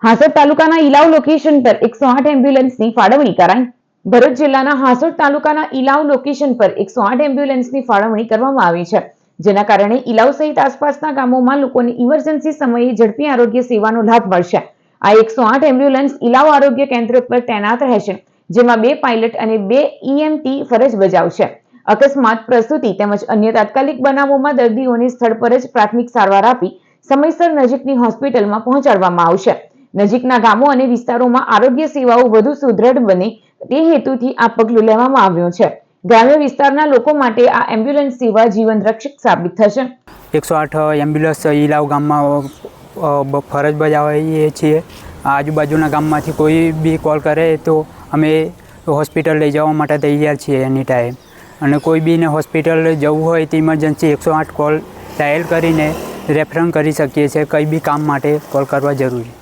હાસોડ તાલુકાના ઇલાવ લોકેશન પર 108 એમ્બ્યુલન્સની ફાળવણી કરાઈ। ભરૂચ જિલ્લાના હાસોડ તાલુકાના ઇલાવ લોકેશન પર 108 એમ્બ્યુલન્સની ફાળવણી કરવામાં આવી છે, જેના કારણે ઇલાવ સહિત આસપાસના ગામોમાં લોકોને ઇમરજન્સી સમયે ઝડપી આરોગ્ય સેવાનો લાભ મળશે। આ 108 એમ્બ્યુલન્સ ઇલાવ આરોગ્ય કેન્દ્ર પર તૈનાત રહેશે, જેમાં 2 પાયલટ અને 2 EMT ફરજ બજાવશે। અકસ્માત, પ્રસૂતિ તેમજ અન્ય તાત્કાલિક બનાવોમાં દર્દીઓને સ્થળ પર જ પ્રાથમિક સારવાર આપી સમયસર નજીકની હોસ્પિટલમાં પહોંચાડવામાં આવશે। નજીકના ગામો અને વિસ્તારોમાં આરોગ્ય સેવાઓ વધુ સુદૃઢ બને તે હેતુથી આ પગલું લેવામાં આવ્યું છે। ગ્રામ્ય વિસ્તારના લોકો માટે આ એમ્બ્યુલન્સ સેવા જીવન રક્ષક સાબિત થશે। 108 એમ્બ્યુલન્સ ઇલાવ ગામમાં ફરજ બજાવીએ છીએ। આજુબાજુના ગામમાંથી કોઈ બી કોલ કરે તો અમે હોસ્પિટલ લઈ જવા માટે તૈયાર છીએ એની ટાઈમ, અને કોઈ બીને હોસ્પિટલ જવું હોય તો ઇમરજન્સી 108 કોલ ડાયલ કરીને રેફરન્સ કરી શકીએ છીએ। કંઈ બી કામ માટે કોલ કરવા જરૂરી।